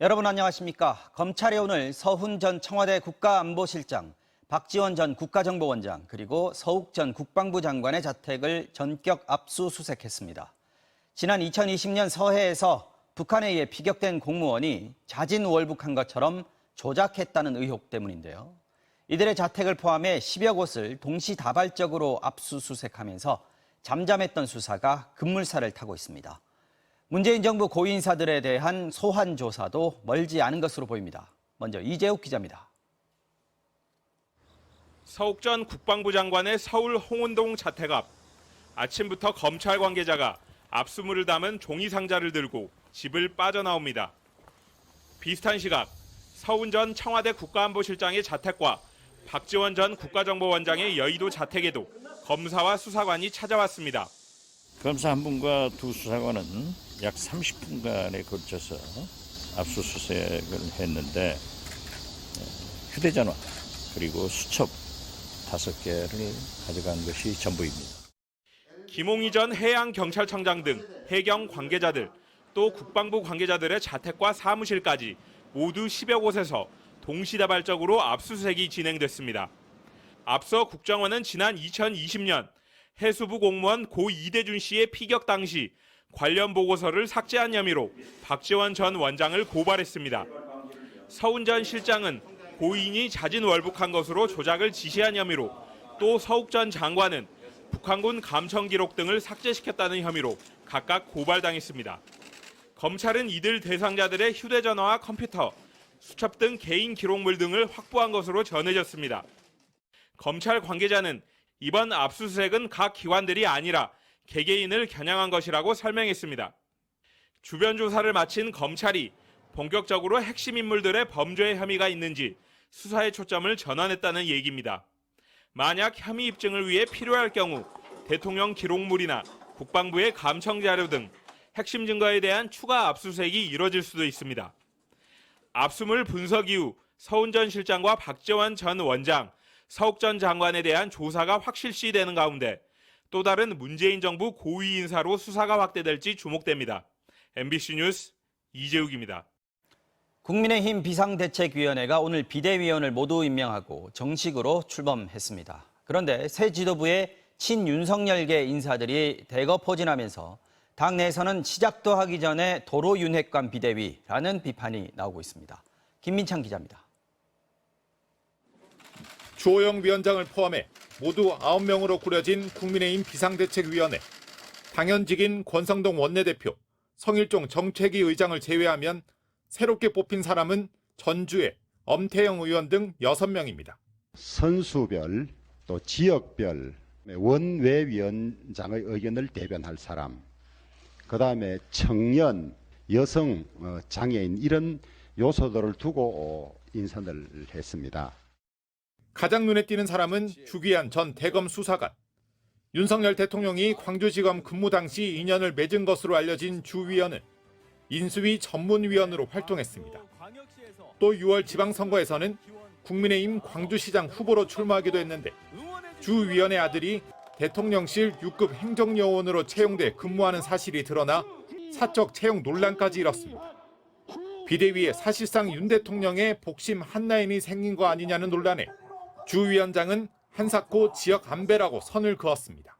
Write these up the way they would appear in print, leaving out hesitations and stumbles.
여러분 안녕하십니까? 검찰이 오늘 서훈 전 청와대 국가안보실장, 박지원 전 국가정보원장, 그리고 서욱 전 국방부 장관의 자택을 전격 압수수색했습니다. 지난 2020년 서해에서 북한에 의해 피격된 공무원이 자진월북한 것처럼 조작했다는 의혹 때문인데요. 이들의 자택을 포함해 10여 곳을 동시다발적으로 압수수색하면서 잠잠했던 수사가 급물살을 타고 있습니다. 문재인 정부 고위 인사들에 대한 소환 조사도 멀지 않은 것으로 보입니다. 먼저 이재욱 기자입니다. 서욱 전 국방부 장관의 서울 홍은동 자택 앞. 아침부터 검찰 관계자가 압수물을 담은 종이 상자를 들고 집을 빠져나옵니다. 비슷한 시각 서훈 전 청와대 국가안보실장의 자택과 박지원 전 국가정보원장의 여의도 자택에도 검사와 수사관이 찾아왔습니다. 검사 한 분과 두 수사관은 약 30분간에 걸쳐서 압수수색을 했는데 휴대전화 그리고 수첩 5개를 가져간 것이 전부입니다. 김홍희 전 해양경찰청장 등 해경 관계자들, 또 국방부 관계자들의 자택과 사무실까지 모두 10여 곳에서 동시다발적으로 압수수색이 진행됐습니다. 앞서 국정원은 지난 2020년 해수부 공무원 고 이대준 씨의 피격 당시 관련 보고서를 삭제한 혐의로 박지원 전 원장을 고발했습니다. 서훈 전 실장은 고인이 자진월북한 것으로 조작을 지시한 혐의로, 또 서욱 전 장관은 북한군 감청 기록 등을 삭제시켰다는 혐의로 각각 고발당했습니다. 검찰은 이들 대상자들의 휴대전화와 컴퓨터, 수첩 등 개인 기록물 등을 확보한 것으로 전해졌습니다. 검찰 관계자는 이번 압수수색은 각 기관들이 아니라 개개인을 겨냥한 것이라고 설명했습니다. 주변 조사를 마친 검찰이 본격적으로 핵심 인물들의 범죄 혐의가 있는지 수사의 초점을 전환했다는 얘기입니다. 만약 혐의 입증을 위해 필요할 경우 대통령 기록물이나 국방부의 감청 자료 등 핵심 증거에 대한 추가 압수수색이 이뤄질 수도 있습니다. 압수물 분석 이후 서훈 전 실장과 박지원 전 원장, 서욱 전 장관에 대한 조사가 확실시되는 가운데 또 다른 문재인 정부 고위 인사로 수사가 확대될지 주목됩니다. MBC 뉴스 이재욱입니다. 국민의힘 비상대책위원회가 오늘 비대위원을 모두 임명하고 정식으로 출범했습니다. 그런데 새 지도부의 친윤석열계 인사들이 대거 포진하면서 당 내에서는 시작도 하기 전에 도로윤핵관 비대위라는 비판이 나오고 있습니다. 김민창 기자입니다. 주호영 위원장을 포함해 모두 9명으로 꾸려진 국민의힘 비상대책위원회. 당연직인 권성동 원내대표, 성일종 정책위 의장을 제외하면 새롭게 뽑힌 사람은 전주의 엄태영 의원 등 6명입니다. 선수별 또 지역별 원외위원장의 의견을 대변할 사람, 그다음에 청년, 여성, 장애인 이런 요소들을 두고 인선을 했습니다. 가장 눈에 띄는 사람은 주기한 전 대검 수사관. 윤석열 대통령이 광주지검 근무 당시 인연을 맺은 것으로 알려진 주 위원은 인수위 전문위원으로 활동했습니다. 또 6월 지방선거에서는 국민의힘 광주시장 후보로 출마하기도 했는데 주 위원의 아들이 대통령실 6급 행정요원으로 채용돼 근무하는 사실이 드러나 사적 채용 논란까지 일었습니다. 비대위에 사실상 윤 대통령의 복심 한라인이 생긴 거 아니냐는 논란에 주 위원장은 한사코 지역 안배라고 선을 그었습니다.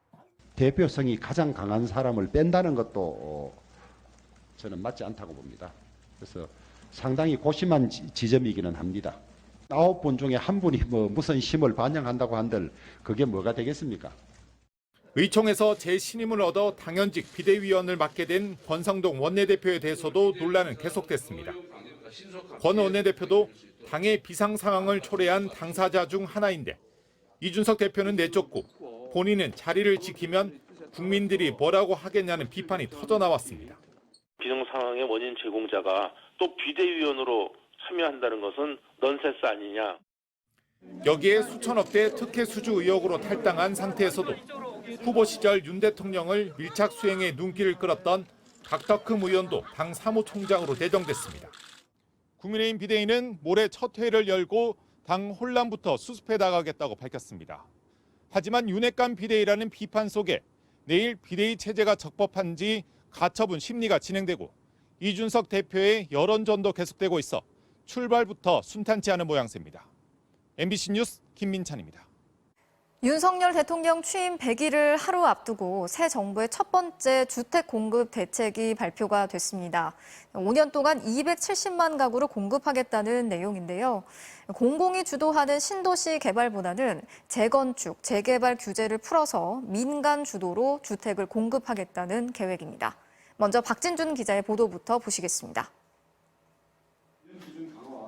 대표성이 가장 강한 사람을 뺀다는 것도 저는 맞지 않다고 봅니다. 그래서 상당히 고심한 지점이기는 합니다. 9분 중에 한 분이 무슨 심을 반영한다고 한들 그게 뭐가 되겠습니까? 의총에서 재신임을 얻어 당연직 비대위원을 맡게 된 권성동 원내대표에 대해서도 논란은 계속됐습니다. 권 원내대표도 당의 비상 상황을 초래한 당사자 중 하나인데 이준석 대표는 내쫓고 본인은 자리를 지키면 국민들이 뭐라고 하겠냐는 비판이 터져나왔습니다. 비상 상황의 원인 제공자가 또 비대위원으로 참여한다는 것은 넌센스 아니냐. 여기에 수천억 대 특혜 수주 의혹으로 탈당한 상태에서도 후보 시절 윤 대통령을 밀착 수행에 눈길을 끌었던 각덕흠 의원도 당 사무총장으로 내정됐습니다. 국민의힘 비대위는 모레 첫 회를 열고 당 혼란부터 수습해 나가겠다고 밝혔습니다. 하지만 윤핵관 비대위라는 비판 속에 내일 비대위 체제가 적법한지 가처분 심리가 진행되고 이준석 대표의 여론전도 계속되고 있어 출발부터 순탄치 않은 모양새입니다. MBC 뉴스 김민찬입니다. 윤석열 대통령 취임 100일을 하루 앞두고 새 정부의 첫 번째 주택 공급 대책이 발표가 됐습니다. 5년 동안 270만 가구를 공급하겠다는 내용인데요. 공공이 주도하는 신도시 개발보다는 재건축, 재개발 규제를 풀어서 민간 주도로 주택을 공급하겠다는 계획입니다. 먼저 박진준 기자의 보도부터 보시겠습니다.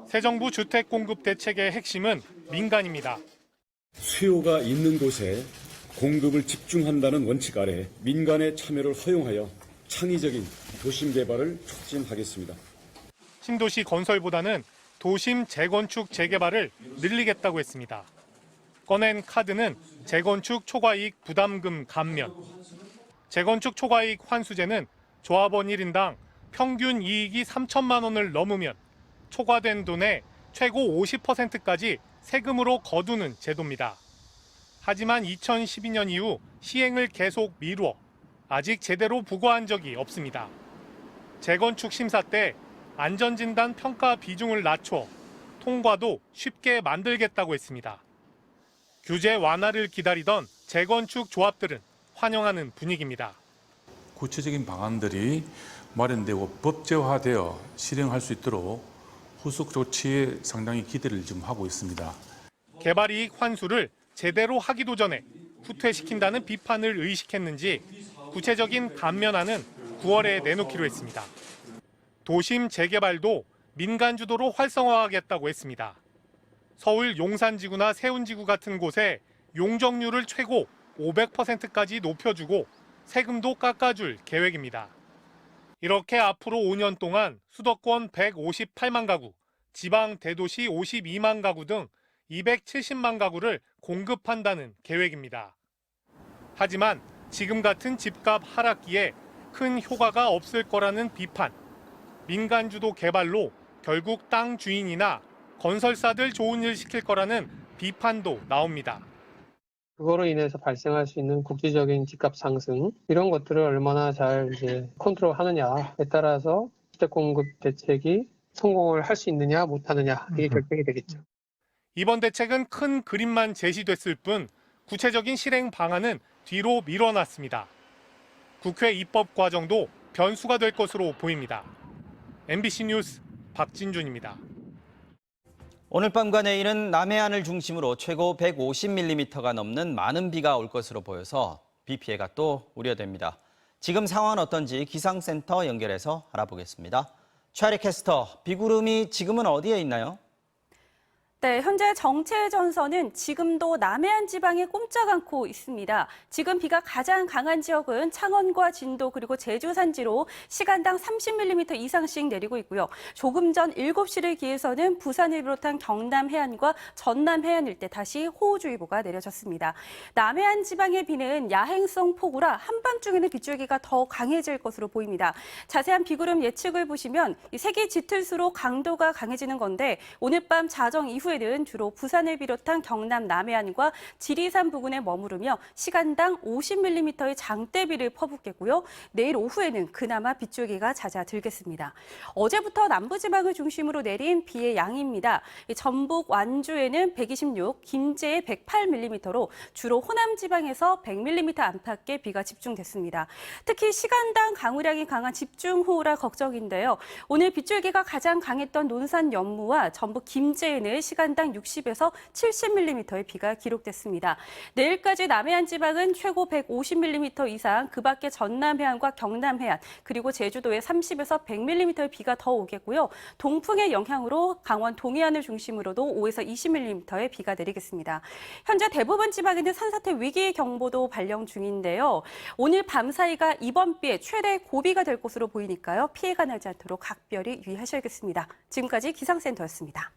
새 정부 주택 공급 대책의 핵심은 민간입니다. 수요가 있는 곳에 공급을 집중한다는 원칙 아래 민간의 참여를 허용하여 창의적인 도심 개발을 촉진하겠습니다. 신도시 건설보다는 도심 재건축 재개발을 늘리겠다고 했습니다. 꺼낸 카드는 재건축 초과이익 부담금 감면. 재건축 초과이익 환수제는 조합원 1인당 평균 이익이 3천만 원을 넘으면 초과된 돈의 최고 50%까지 세금으로 거두는 제도입니다. 하지만 2012년 이후 시행을 계속 미루어 아직 제대로 부과한 적이 없습니다. 재건축 심사 때 안전진단 평가 비중을 낮춰 통과도 쉽게 만들겠다고 했습니다. 규제 완화를 기다리던 재건축 조합들은 환영하는 분위기입니다. 구체적인 방안들이 마련되고 법제화되어 실행할 수 있도록 후속 조치에 상당히 기대를 좀 하고 있습니다. 개발이익 환수를 제대로 하기도 전에 후퇴시킨다는 비판을 의식했는지 구체적인 감면안은 9월에 내놓기로 했습니다. 도심 재개발도 민간 주도로 활성화하겠다고 했습니다. 서울 용산지구나 세운지구 같은 곳에 용적률을 최고 500%까지 높여주고 세금도 깎아줄 계획입니다. 이렇게 앞으로 5년 동안 수도권 158만 가구, 지방 대도시 52만 가구 등 270만 가구를 공급한다는 계획입니다. 하지만 지금 같은 집값 하락기에 큰 효과가 없을 거라는 비판, 민간 주도 개발로 결국 땅 주인이나 건설사들 좋은 일 시킬 거라는 비판도 나옵니다. 그거로 인해서 발생할 수 있는 국지적인 집값 상승 이런 것들을 얼마나 잘 컨트롤하느냐에 따라서 주택 공급 대책이 성공을 할 수 있느냐 못하느냐 이게 결정이 되겠죠. 이번 대책은 큰 그림만 제시됐을 뿐 구체적인 실행 방안은 뒤로 밀어놨습니다. 국회 입법 과정도 변수가 될 것으로 보입니다. MBC 뉴스 박진준입니다. 오늘 밤과 내일은 남해안을 중심으로 최고 150mm가 넘는 많은 비가 올 것으로 보여서 비 피해가 또 우려됩니다. 지금 상황은 어떤지 기상센터 연결해서 알아보겠습니다. 최아리 캐스터, 비구름이 지금은 어디에 있나요? 네, 현재 정체 전선은 지금도 남해안 지방에 꼼짝 않고 있습니다. 지금 비가 가장 강한 지역은 창원과 진도 그리고 제주 산지로 시간당 30mm 이상씩 내리고 있고요. 조금 전 7시를 기해서는 부산을 비롯한 경남 해안과 전남 해안 일대 다시 호우주의보가 내려졌습니다. 남해안 지방의 비는 야행성 폭우라 한밤중에는 빗줄기가 더 강해질 것으로 보입니다. 자세한 비구름 예측을 보시면 색이 짙을수록 강도가 강해지는 건데 오늘 밤 자정 이후에는 주로 부산을 비롯한 경남 남해안과 지리산 부근에 머무르며 시간당 50mm의 장대비를 퍼붓겠고요. 내일 오후에는 그나마 빗줄기가 잦아들겠습니다. 어제부터 남부지방을 중심으로 내린 비의 양입니다. 전북 완주에는 126, 김제에 108mm로 주로 호남 지방에서 100mm 안팎의 비가 집중됐습니다. 특히 시간당 강우량이 강한 집중호우라 걱정인데요. 오늘 빗줄기가 가장 강했던 논산 연무와 전북 김제에는 시간당 60에서 70mm의 비가 기록됐습니다. 내일까지 남해안 지방은 최고 150mm 이상, 그 밖에 전남 해안과 경남 해안, 그리고 제주도에 30에서 100mm의 비가 더 오겠고요. 동풍의 영향으로 강원 동해안을 중심으로도 5에서 20mm의 비가 내리겠습니다. 현재 대부분 지방에는 산사태 위기 경보도 발령 중인데요. 오늘 밤 사이가 이번 비의 최대 고비가 될 것으로 보이니까요. 피해가 나지 않도록 각별히 유의하셔야겠습니다. 지금까지 기상센터였습니다.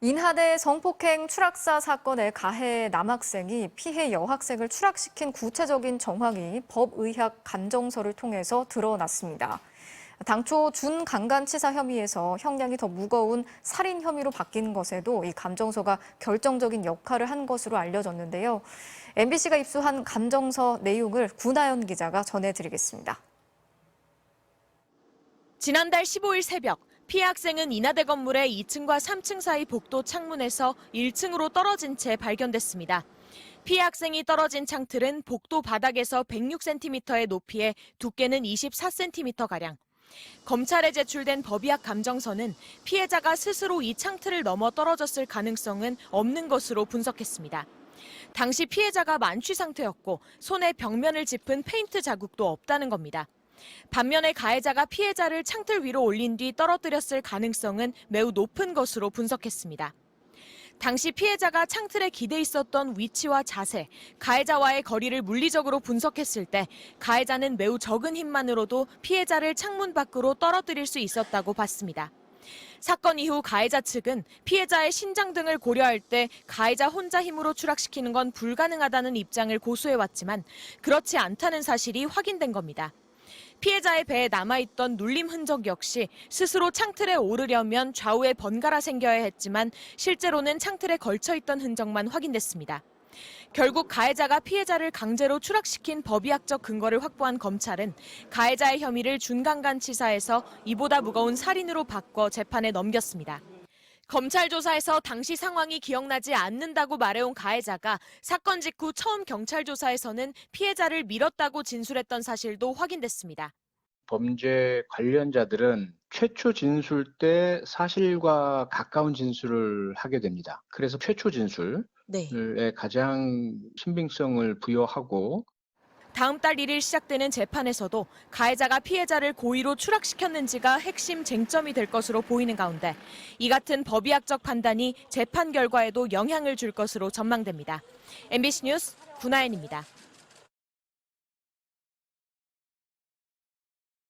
인하대 성폭행 추락사 사건의 가해 남학생이 피해 여학생을 추락시킨 구체적인 정황이 법의학 감정서를 통해서 드러났습니다. 당초 준강간치사 혐의에서 형량이 더 무거운 살인 혐의로 바뀐 것에도 이 감정서가 결정적인 역할을 한 것으로 알려졌는데요. MBC가 입수한 감정서 내용을 구나연 기자가 전해드리겠습니다. 지난달 15일 새벽 피해 학생은 인하대 건물의 2층과 3층 사이 복도 창문에서 1층으로 떨어진 채 발견됐습니다. 피해 학생이 떨어진 창틀은 복도 바닥에서 106cm의 높이에 두께는 24cm가량. 검찰에 제출된 법의학 감정서는 피해자가 스스로 이 창틀을 넘어 떨어졌을 가능성은 없는 것으로 분석했습니다. 당시 피해자가 만취 상태였고 손에 벽면을 짚은 페인트 자국도 없다는 겁니다. 반면에 가해자가 피해자를 창틀 위로 올린 뒤 떨어뜨렸을 가능성은 매우 높은 것으로 분석했습니다. 당시 피해자가 창틀에 기대 있었던 위치와 자세, 가해자와의 거리를 물리적으로 분석했을 때 가해자는 매우 적은 힘만으로도 피해자를 창문 밖으로 떨어뜨릴 수 있었다고 봤습니다. 사건 이후 가해자 측은 피해자의 신장 등을 고려할 때 가해자 혼자 힘으로 추락시키는 건 불가능하다는 입장을 고수해왔지만 그렇지 않다는 사실이 확인된 겁니다. 피해자의 배에 남아있던 눌림 흔적 역시 스스로 창틀에 오르려면 좌우에 번갈아 생겨야 했지만 실제로는 창틀에 걸쳐있던 흔적만 확인됐습니다. 결국 가해자가 피해자를 강제로 추락시킨 법의학적 근거를 확보한 검찰은 가해자의 혐의를 준강간치사에서 이보다 무거운 살인으로 바꿔 재판에 넘겼습니다. 검찰 조사에서 당시 상황이 기억나지 않는다고 말해온 가해자가 사건 직후 처음 경찰 조사에서는 피해자를 밀었다고 진술했던 사실도 확인됐습니다. 범죄 관련자들은 최초 진술 때 사실과 가까운 진술을 하게 됩니다. 그래서 최초 진술에 가장 신빙성을 부여하고 다음 달 1일 시작되는 재판에서도 가해자가 피해자를 고의로 추락시켰는지가 핵심 쟁점이 될 것으로 보이는 가운데 이 같은 법의학적 판단이 재판 결과에도 영향을 줄 것으로 전망됩니다. MBC 뉴스 구나연입니다.